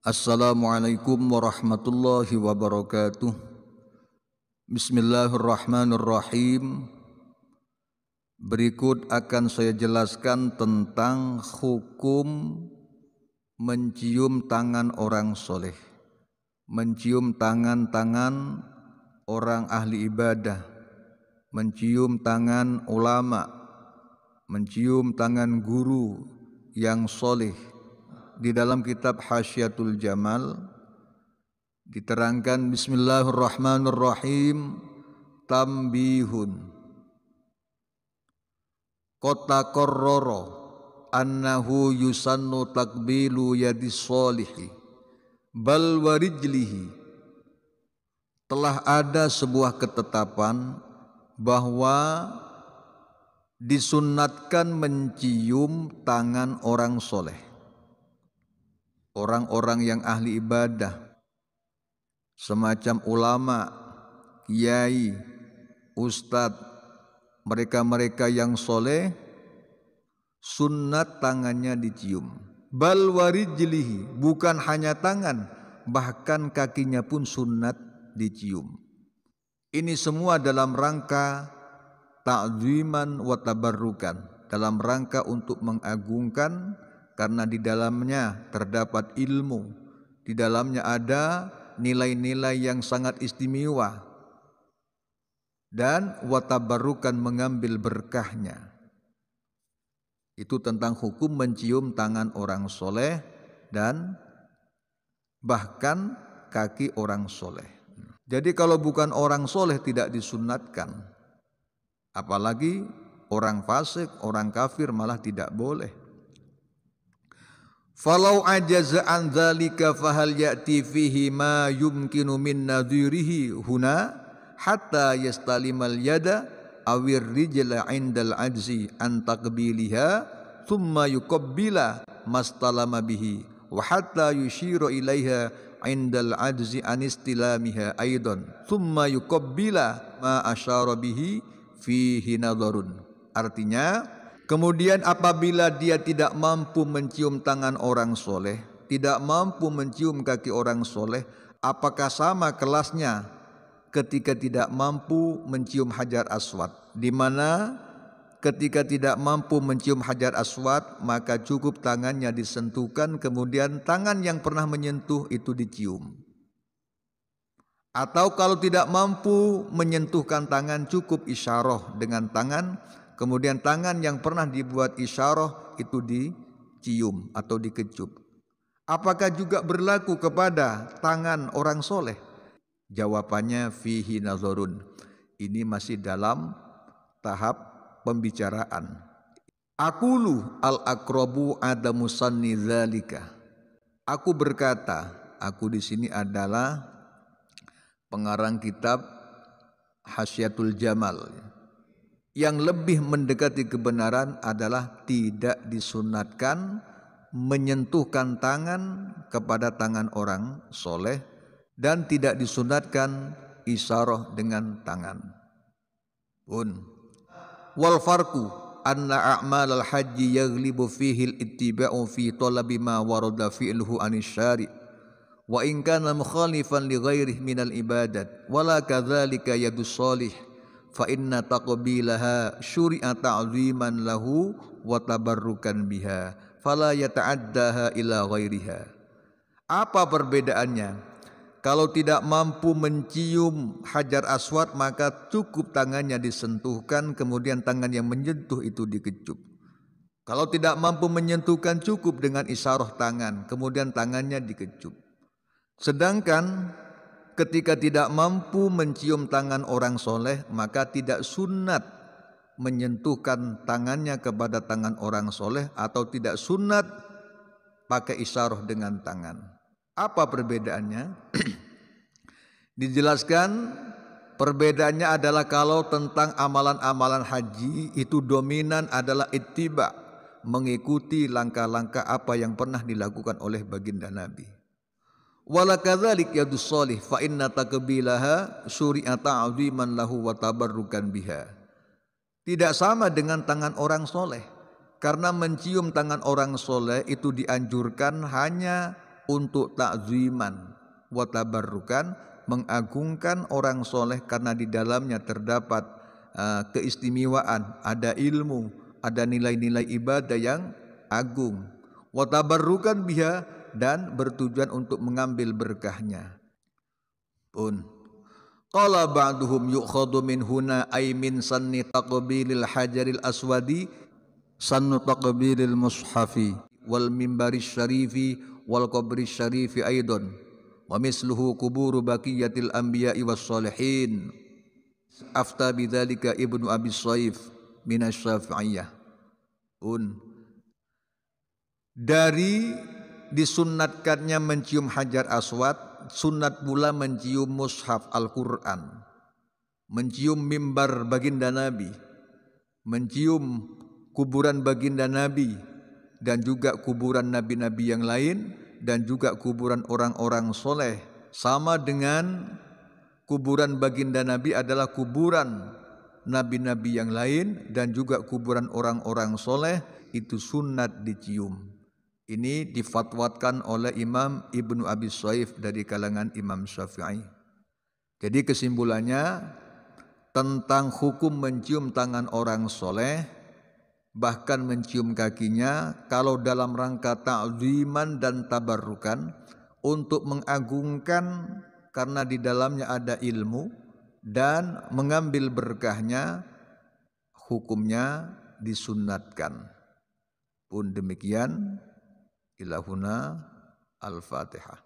Assalamualaikum warahmatullahi wabarakatuh. Bismillahirrahmanirrahim. Berikut akan saya jelaskan tentang hukum mencium tangan orang soleh, mencium tangan-tangan orang ahli ibadah, mencium tangan ulama, mencium tangan guru yang soleh. Di dalam kitab Hasyiatul Jamal diterangkan bismillahirrahmanirrahim, tambihun qad qarrara annahu yusannu takbilu yadis solihi bal warijlihi. Telah ada sebuah ketetapan bahwa disunnatkan mencium tangan orang soleh, orang-orang yang ahli ibadah, semacam ulama, kiai, ustadz, mereka-mereka yang soleh, sunnat tangannya dicium. Bal warijlihi, bukan hanya tangan, bahkan kakinya pun sunnat dicium. Ini semua dalam rangka ta'ziman wa tabarrukan, dalam rangka untuk mengagungkan, karena di dalamnya terdapat ilmu, di dalamnya ada nilai-nilai yang sangat istimewa, dan watabarukan, mengambil berkahnya. Itu tentang hukum mencium tangan orang soleh dan bahkan kaki orang soleh. Jadi kalau bukan orang soleh tidak disunatkan, apalagi orang fasik, orang kafir malah tidak boleh. Falau ajaza an dzalika fahal ya'ti fihi ma yumkinu min nadhirihi huna hatta yastalimal yada awir rijla indal ajzi an taqbiliha thumma yuqabbila mastalama bihi wa hatta yushira ilaiha indal ajzi an istilamiha aidan thumma yuqabbila ma asyara bihi fihi nadharun. Artinya, kemudian apabila dia tidak mampu mencium tangan orang soleh, tidak mampu mencium kaki orang soleh, apakah sama kelasnya ketika tidak mampu mencium hajar aswad? Di mana ketika tidak mampu mencium hajar aswad, maka cukup tangannya disentuhkan, kemudian tangan yang pernah menyentuh itu dicium. Atau kalau tidak mampu menyentuhkan tangan, cukup isyarah dengan tangan, kemudian tangan yang pernah dibuat isyarah itu dicium atau dikecup. Apakah juga berlaku kepada tangan orang soleh? Jawabannya fihi nazarun. Ini masih dalam tahap pembicaraan. Aqulu al-aqrabu adamu sanni dzalika. Aku berkata, aku di sini adalah pengarang kitab Hasyiatul Jamal. Yang lebih mendekati kebenaran adalah tidak disunatkan menyentuhkan tangan kepada tangan orang soleh, dan tidak disunatkan isyarah dengan tangan pun. Wal farqu anna a'mal al haji yaghlibu fihi al ittiba'u fi talabi ma warada fi'luhu anis syari' wa in kana mukhalifan li ghairihi minal ibadat wala kadzalika yadus solih fa inna taqbilaha syuri'a ta'ziman lahu wa tabarrukan biha fala yata'addaha ila ghairiha. Apa perbedaannya? Kalau tidak mampu mencium hajar aswad, maka cukup tangannya disentuhkan, kemudian tangan yang menyentuh itu dikecup. Kalau tidak mampu menyentuhkan, cukup dengan isyarah tangan, kemudian tangannya dikecup. Sedangkan ketika tidak mampu mencium tangan orang soleh, maka tidak sunat menyentuhkan tangannya kepada tangan orang soleh, atau tidak sunat pakai isyarah dengan tangan. Apa perbedaannya? Dijelaskan perbedaannya adalah kalau tentang amalan-amalan haji itu dominan adalah ittiba, mengikuti langkah-langkah apa yang pernah dilakukan oleh baginda Nabi. Wala kadzalik yadus solih fa inna takbilaha syuri'a ta'ziman lahu wa tabarrukan biha. Tidak sama dengan tangan orang soleh, karena mencium tangan orang soleh itu dianjurkan hanya untuk takziman wa tabarrukan, mengagungkan orang soleh karena di dalamnya terdapat keistimewaan, ada ilmu, ada nilai-nilai ibadah yang agung. Wa tabarrukan biha, dan bertujuan untuk mengambil berkahnya. Qala ba'duhum yu'khadhu min huna ay min sanni taqbilil hajaril aswadi sannu taqbilil mushafi wal mimbaris syarifi wal qabris syarifi aidan wa misluhu kuburu baqiyatil anbiya'i was salihin. Afta bidzalika Ibnu Abi Shaif minasy Syafi'iyah. Dari disunnatkannya mencium hajar aswad, sunat pula mencium mushaf Al-Quran, mencium mimbar baginda Nabi, mencium kuburan baginda Nabi, dan juga kuburan nabi-nabi yang lain, dan juga kuburan orang-orang soleh. Sama dengan kuburan baginda Nabi adalah kuburan nabi-nabi yang lain, dan juga kuburan orang-orang soleh itu sunat dicium. Ini difatwakan oleh Imam Ibnu Abi Shaif dari kalangan Imam Syafi'i. Jadi kesimpulannya tentang hukum mencium tangan orang soleh, bahkan mencium kakinya, kalau dalam rangka ta'ziman dan tabarrukan, untuk mengagungkan karena di dalamnya ada ilmu dan mengambil berkahnya, hukumnya disunnatkan. Pun demikian, ilahuna al-Fatihah.